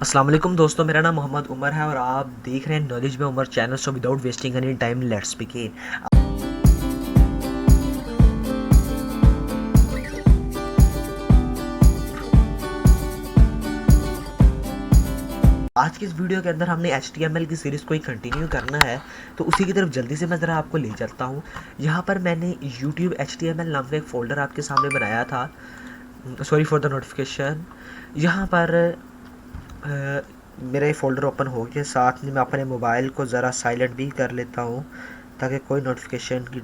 अस्सलाम वालेकुम दोस्तों, मेरा नाम मोहम्मद उमर है और आप देख रहे हैं नॉलेज में Umar channel. So without wasting any time let's begin. आज की इस वीडियो के अंदर हमने HTML की सीरीज़ को ही कंटिन्यू करना है, तो उसी की तरफ जल्दी से मैं ज़रा आपको ले चलता हूँ। यहाँ पर मैंने YouTube HTML नाम का एक फ़ोल्डर आपके सामने बनाया था। Sorry for the notification. यहाँ पर मेरा ये फ़ोल्डर ओपन हो गया। साथ में मैं अपने मोबाइल को ज़रा साइलेंट भी कर लेता हूँ ताकि कोई नोटिफिकेशन की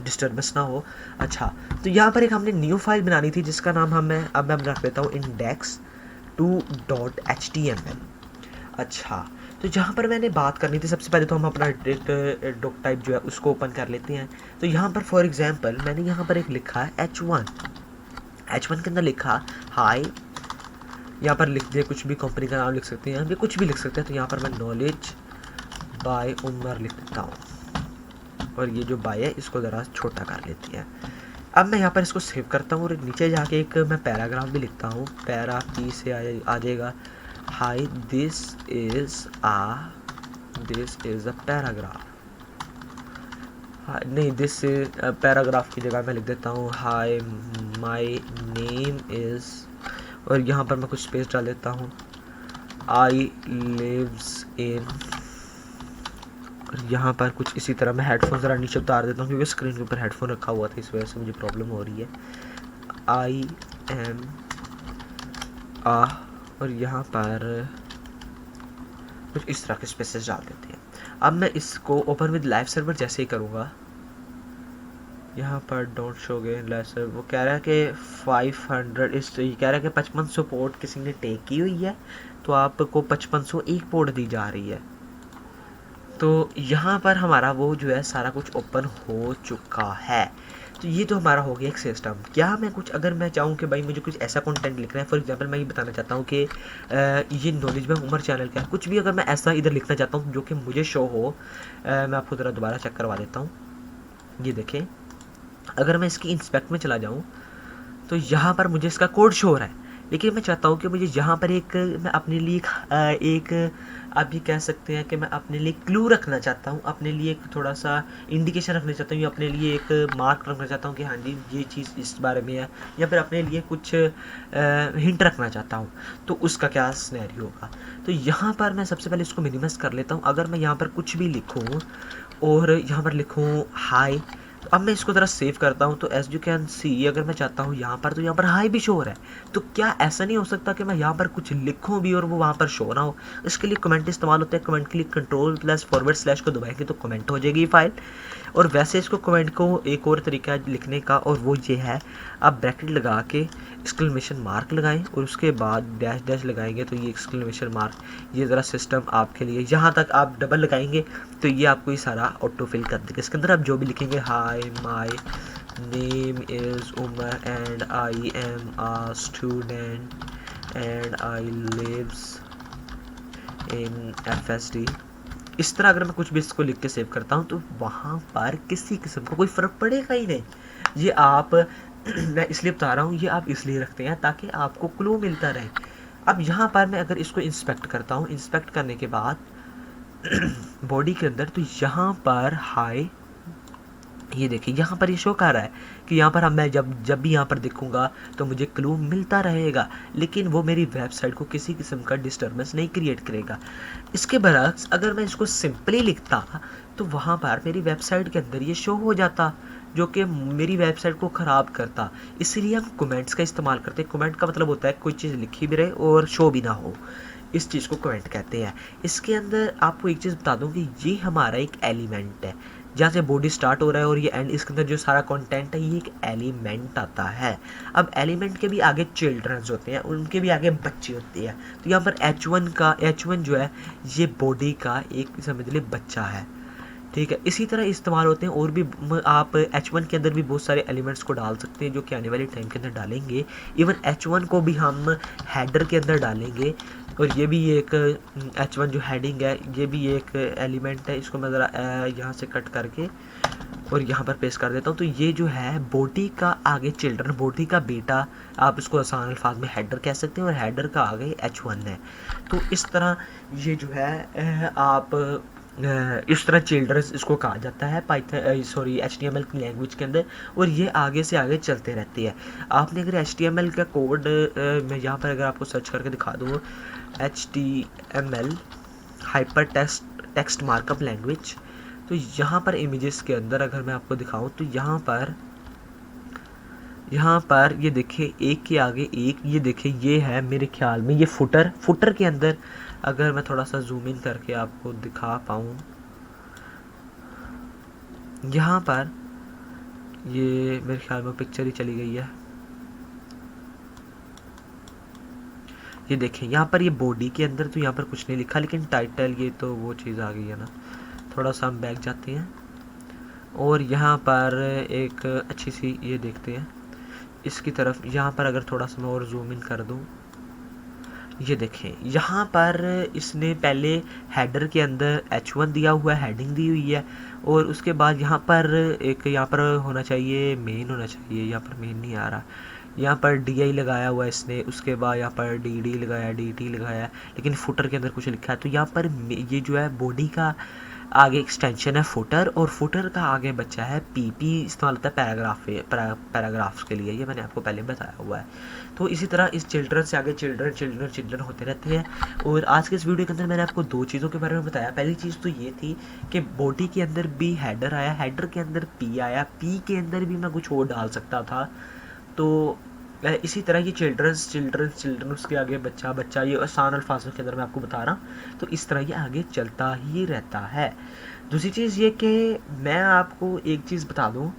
डिस्टर्बेंस ना हो। अच्छा, तो यहाँ पर एक हमने न्यू फाइल बनानी थी जिसका नाम मैं रख देता हूँ index2.html। अच्छा, तो जहाँ पर मैंने बात करनी थी, सबसे पहले तो हम अपना डॉक टाइप जो है उसको ओपन कर लेते हैं। तो यहाँ पर फॉर एग्जांपल मैंने यहाँ पर एक लिखा है H1 के अंदर लिखा हाई। यहाँ पर लिख दिया, कुछ भी कंपनी का नाम लिख सकते हैं, ये कुछ भी लिख सकते हैं। तो यहाँ पर मैं नॉलेज बाय उमर लिख देता हूँ और ये जो बाय है इसको ज़रा छोटा कर लेते हैं। अब मैं यहाँ पर इसको सेव करता हूँ और नीचे जाके एक मैं पैराग्राफ भी लिखता हूँ। पैरा पी से आ जाएगा high this is a paragraph. नहीं, दिस पैराग्राफ की जगह मैं लिख देता हूँ हाई माई नेम इज़, और यहाँ पर मैं कुछ स्पेस डाल देता हूँ आई लिव्स इन। और यहाँ पर कुछ इसी तरह मैं हेडफोन ज़रा नीचे उतार देता हूँ क्योंकि स्क्रीन के ऊपर हेडफोन रखा हुआ था, इस वजह से मुझे प्रॉब्लम हो रही है। आई एम आ, और यहाँ पर कुछ इस तरह के स्पेसेस डाल देते हैं। अब मैं इसको ओपन विद लाइव सर्वर जैसे ही करूँगा, यहाँ पर don't show gain live server, वो कह रहा है कि 500 इस, ये कह रहा है कि 5500 पोर्ट किसी ने टेक की हुई है, तो आपको 5501 पोर्ट दी जा रही है। तो यहाँ पर हमारा वो जो है सारा कुछ ओपन हो चुका है। तो ये तो हमारा हो गया एक सिस्टम। क्या मैं कुछ, अगर मैं चाहूँ कि भाई मुझे कुछ ऐसा कंटेंट लिखना है, फॉर एग्जांपल मैं ये बताना चाहता हूँ कि ये नॉलेज में उमर चैनल का है, कुछ भी अगर मैं ऐसा इधर लिखना चाहता हूँ जो कि मुझे शो हो, मैं आपको ज़रा दोबारा चेक करवा देता हूँ। ये देखें, अगर मैं इसकी इंस्पेक्ट में चला जाऊँ तो यहाँ पर मुझे इसका कोड शो हो रहा है, लेकिन मैं चाहता हूँ कि मुझे यहाँ पर मैं अपने लिए एक आप ये कह सकते हैं कि मैं अपने लिए क्लू रखना चाहता हूँ, अपने लिए एक थोड़ा सा इंडिकेशन रखना चाहता हूँ, या अपने लिए एक मार्क रखना चाहता हूँ कि हाँ जी ये चीज़ इस बारे में है, या फिर अपने लिए कुछ हिंट रखना चाहता हूँ। तो उसका क्या सिनेरियो होगा। तो यहाँ पर मैं सबसे पहले इसको मिनिमाइज कर लेता हूँ। अगर मैं यहाँ पर कुछ भी लिखूँ और यहाँ पर लिखूँ हाई, तो अब मैं इसको ज़रा सेव करता हूँ। तो एज यू कैन सी, अगर मैं चाहता हूँ यहाँ पर, तो यहाँ पर हाई भी शो हो रहा है। तो क्या ऐसा नहीं हो सकता कि मैं यहाँ पर कुछ लिखूँ भी और वो वहाँ पर शो ना हो। इसके लिए कमेंट इस्तेमाल होता है। कमेंट के लिए कंट्रोल+// को दबाएंगे तो कमेंट हो जाएगी फाइल। और वैसे इसको कमेंट को एक और तरीका है लिखने का, और वो ये है, आप ब्रैकेट लगा के एक्सक्लेमेशन मार्क लगाएं और उसके बाद डैश डैश लगाएंगे तो ये एक्सक्लेमेशन मार्क, ये ज़रा सिस्टम आपके लिए, यहाँ तक आप डबल लगाएंगे तो ये आपको ये सारा ऑटो फिल कर देगा। इसके अंदर आप जो भी लिखेंगे, hi my name is Umar and I am a student and I lives in FSD, इस तरह अगर मैं कुछ भी इसको लिख के सेव करता हूँ तो वहाँ पर किसी किस्म का कोई फ़र्क पड़ेगा ही नहीं। ये आप मैं इसलिए बता रहा हूँ, ये आप इसलिए रखते हैं ताकि आपको क्लू मिलता रहे। अब यहाँ पर मैं अगर इसको इंस्पेक्ट करता हूँ, इंस्पेक्ट करने के बाद बॉडी के अंदर, तो यहाँ पर हाई, ये देखिए यहाँ पर ये शो कर रहा है कि यहाँ पर मैं जब भी यहाँ पर देखूँगा तो मुझे क्लू मिलता रहेगा, लेकिन वो मेरी वेबसाइट को किसी किस्म का डिस्टर्बेंस नहीं क्रिएट करेगा। इसके बरक्स अगर मैं इसको सिंपली लिखता तो वहाँ पर मेरी वेबसाइट के अंदर ये शो हो जाता, जो कि मेरी वेबसाइट को ख़राब करता। इसीलिए हम कमेंट्स का इस्तेमाल करते हैं। कमेंट का मतलब होता है कोई चीज़ लिखी भी रहे और शो भी ना हो, इस चीज़ को कमेंट कहते हैं। इसके अंदर आपको एक चीज़ बता दूँ कि ये हमारा एक एलिमेंट है, जहाँ से बॉडी स्टार्ट हो रहा है और ये एंड, इसके अंदर जो सारा कंटेंट है ये एक एलिमेंट आता है। अब एलिमेंट के भी आगे चिल्ड्रंस होते हैं, उनके भी आगे बच्चे होते हैं। तो यहाँ पर H1 जो है ये बॉडी का एक समझ लीजिए बच्चा है, ठीक है। इसी तरह इस्तेमाल होते हैं और भी, आप H1 के अंदर भी बहुत सारे एलिमेंट्स को डाल सकते हैं जो कि आने वाले टाइम के अंदर डालेंगे। इवन H1 को भी हम हेडर के अंदर डालेंगे, और ये भी एक H1 जो हेडिंग है ये भी एक एलिमेंट है। इसको मैं ज़रा यहाँ से कट करके और यहाँ पर पेस्ट कर देता हूँ। तो ये जो है बॉडी का आगे चिल्ड्रन, बॉडी का बेटा, आप इसको आसान अल्फाज में हेडर कह सकते हैं, और हेडर का आगे H1 है। तो इस तरह ये जो है आप इस तरह चिल्ड्रंस इसको कहा जाता है पाइथन HTML की लैंग्वेज के अंदर, और ये आगे से आगे चलते रहती है। आपने अगर HTML का कोड मैं यहाँ पर अगर आपको सर्च करके दिखा दूँ, HTML hyper text markup language, तो यहाँ पर इमेजेस के अंदर अगर मैं आपको दिखाऊं तो यहाँ पर ये देखिए एक के आगे एक, ये देखिए ये है मेरे ख्याल में ये फुटर के अंदर, अगर मैं थोड़ा सा जूम इन करके आपको दिखा पाऊँ, यहाँ पर ये मेरे ख्याल में पिक्चर ही चली गई है। ये देखें यहाँ पर ये बॉडी के अंदर तो यहाँ पर कुछ नहीं लिखा, लेकिन टाइटल ये तो वो चीज़ आ गई है ना। थोड़ा सा हम बैक जाते हैं और यहाँ पर एक अच्छी सी ये देखते हैं इसकी तरफ। यहाँ पर अगर थोड़ा सा मैं और जूम इन कर दूँ, ये देखें यहाँ पर इसने पहले हेडर के अंदर H1 दिया हुआ है, हेडिंग दी हुई है, और उसके बाद यहाँ पर एक यहाँ पर होना चाहिए मेन होना चाहिए, यहाँ पर मेन नहीं आ रहा, यहाँ पर DI लगाया हुआ है इसने, उसके बाद यहाँ पर DD लगाया, DT लगाया, लेकिन फुटर के अंदर कुछ लिखा है। तो यहाँ पर ये जो है बॉडी का आगे एक्सटेंशन है फुटर, और फुटर का आगे बच्चा है PP इस्तेमाल होता है पैराग्राफ्स के लिए, ये मैंने आपको पहले बताया हुआ है। तो इसी तरह इस चिल्ड्रन से आगे चिल्ड्रन होते रहते हैं। और आज के इस वीडियो के अंदर मैंने आपको दो चीज़ों के बारे में बताया। पहली चीज़ तो ये थी कि बॉडी के अंदर भी हेडर आया, हेडर के अंदर P आया, P के अंदर भी मैं कुछ और डाल सकता था। तो इसी तरह ये चिल्ड्रन उसके आगे बच्चा, ये आसान अल्फाजों के अंदर मैं आपको बता रहा हूँ। तो इस तरह ये आगे चलता ही रहता है। दूसरी चीज़ ये कि मैं आपको एक चीज़ बता दूँ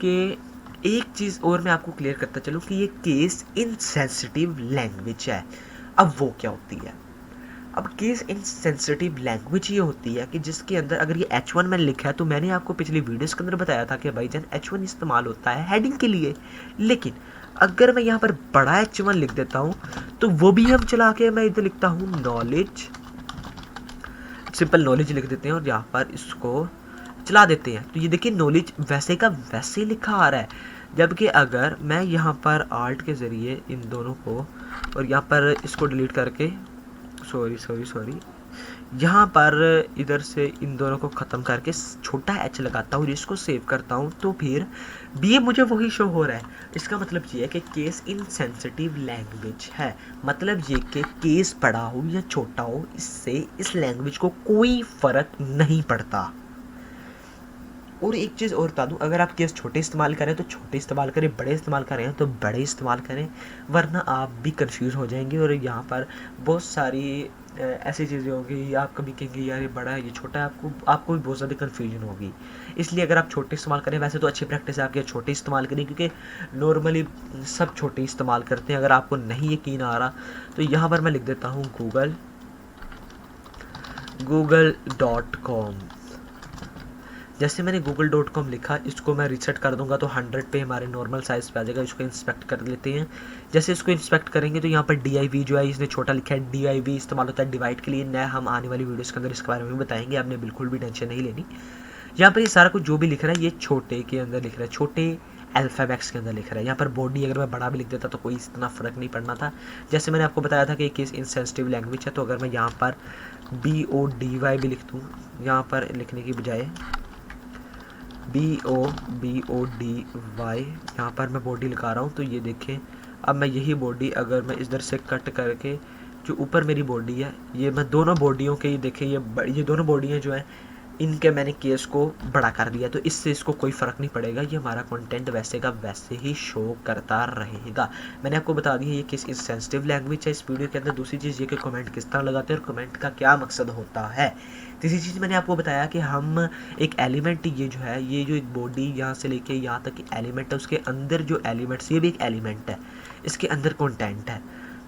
कि एक चीज़ और मैं आपको क्लियर करता चलूँ कि ये केस इनसेंसिटिव लैंग्वेज है। अब वो क्या होती है? अब केस इनसेंसिटिव लैंग्वेज ये होती है कि जिसके अंदर अगर ये H1 मैंने लिखा है, तो मैंने आपको पिछली वीडियोस के अंदर बताया था कि भाईजान H1 इस्तेमाल होता है हेडिंग के लिए, लेकिन अगर मैं यहाँ पर बड़ा H1 लिख देता हूँ तो वो भी हम चला के मैं इधर लिखता हूँ नॉलेज, सिंपल नॉलेज लिख देते हैं और यहाँ पर इसको चला देते हैं। तो ये देखिए नॉलेज वैसे का वैसे लिखा आ रहा है, जबकि अगर मैं यहाँ पर आल्ट के ज़रिए इन दोनों को और यहाँ पर इसको डिलीट करके सॉरी यहाँ पर इधर से इन दोनों को ख़त्म करके छोटा H लगाता हूँ, इसको सेव करता हूँ, तो फिर भी मुझे वही शो हो रहा है। इसका मतलब ये है कि केस इनसेंसिटिव लैंग्वेज है। मतलब ये कि केस बड़ा हो या छोटा हो, इससे इस लैंग्वेज को कोई फ़र्क नहीं पड़ता। और एक चीज़ और बता दूँ, अगर आप केस छोटे इस्तेमाल करें तो छोटे इस्तेमाल करें, बड़े इस्तेमाल करें तो बड़े इस्तेमाल करें, वरना आप भी कंफ्यूज हो जाएंगे। और यहाँ पर बहुत सारी ऐसी चीज़ें होंगी, आप कभी कहेंगे यार ये बड़ा है ये छोटा है, आपको भी बहुत ज़्यादा कन्फ्यूजन होगी। इसलिए अगर आप छोटे इस्तेमाल करें, वैसे तो अच्छी प्रैक्टिस है आपके छोटे इस्तेमाल करें, क्योंकि नॉर्मली सब छोटे इस्तेमाल करते हैं। अगर आपको नहीं यकीन आ रहा तो यहाँ पर मैं लिख देता हूँ google.com। जैसे मैंने google.com लिखा, इसको मैं रीसेट कर दूंगा तो 100 पे हमारे नॉर्मल साइज़ पे आ जाएगा। इसको इंस्पेक्ट कर लेते हैं। जैसे इसको इंस्पेक्ट करेंगे तो यहाँ पर DIV जो है इसने छोटा लिखा है, DIV इस्तेमाल होता है डिवाइड के लिए। नया हम आने वाली वीडियोस के अंदर इसके बारे में बताएंगे, आपने बिल्कुल भी टेंशन नहीं लेनी। यहाँ पर ये सारा कुछ जो भी लिख रहा है ये छोटे के अंदर लिख रहा है, छोटे अल्फ़ाबेट्स के अंदर लिख रहा है। यहाँ पर बॉडी अगर मैं बड़ा भी लिख देता तो कोई इतना फ़र्क नहीं पड़ना था। जैसे मैंने आपको बताया था कि केस इनसेंसिटिव लैंग्वेज है, तो अगर मैं यहाँ पर BODY भी लिख दूँ, यहाँ पर लिखने की बजाय BODY, यहाँ पर मैं बॉडी लगा रहा हूँ। तो ये देखें, अब मैं यही बॉडी अगर मैं इधर से कट करके जो ऊपर मेरी बॉडी है, ये मैं दोनों बॉडियों के, ये देखें ये दोनों बॉडियाँ जो हैं इनके मैंने केस को बड़ा कर दिया, तो इससे इसको कोई फ़र्क नहीं पड़ेगा। ये हमारा कंटेंट वैसे का वैसे ही शो करता रहेगा। मैंने आपको बता दिया ये किस सेंसिटिव लैंग्वेज है इस वीडियो के अंदर। दूसरी चीज़ ये कि कमेंट किस तरह लगाते हैं और कमेंट का क्या मकसद होता है। तीसरी चीज़ मैंने आपको बताया कि हम एक एलिमेंट, ये जो है ये जो एक बॉडी यहाँ से लेके यहाँ तक एलिमेंट है, उसके अंदर जो एलिमेंट्स, ये भी एक एलिमेंट है, इसके अंदर कंटेंट है।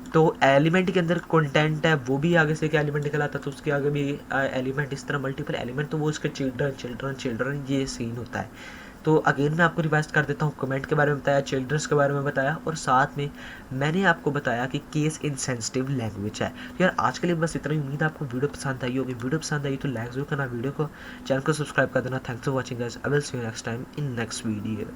तो एलिमेंट के अंदर कंटेंट है, वो भी आगे से एक एलिमेंट निकल आता, तो उसके आगे भी एलिमेंट, इस तरह मल्टीपल एलिमेंट, तो वो उसके चिल्ड्रन ये सीन होता है। तो अगेन मैं आपको रिवाइज कर देता हूँ, कमेंट के बारे में बताया, चिल्ड्रंस के बारे में बताया, और साथ में मैंने आपको बताया कि केस इनसेंसिटिव लैंग्वेज है। तो यार आज के लिए बस इतना ही। उम्मीद है आपको वीडियो पसंद आई होगी। वीडियो पसंद आई तो लाइक जरूर करना, वीडियो को, चैनल को सब्सक्राइब कर देना। Thanks for watching guys. I will see you next time in next video.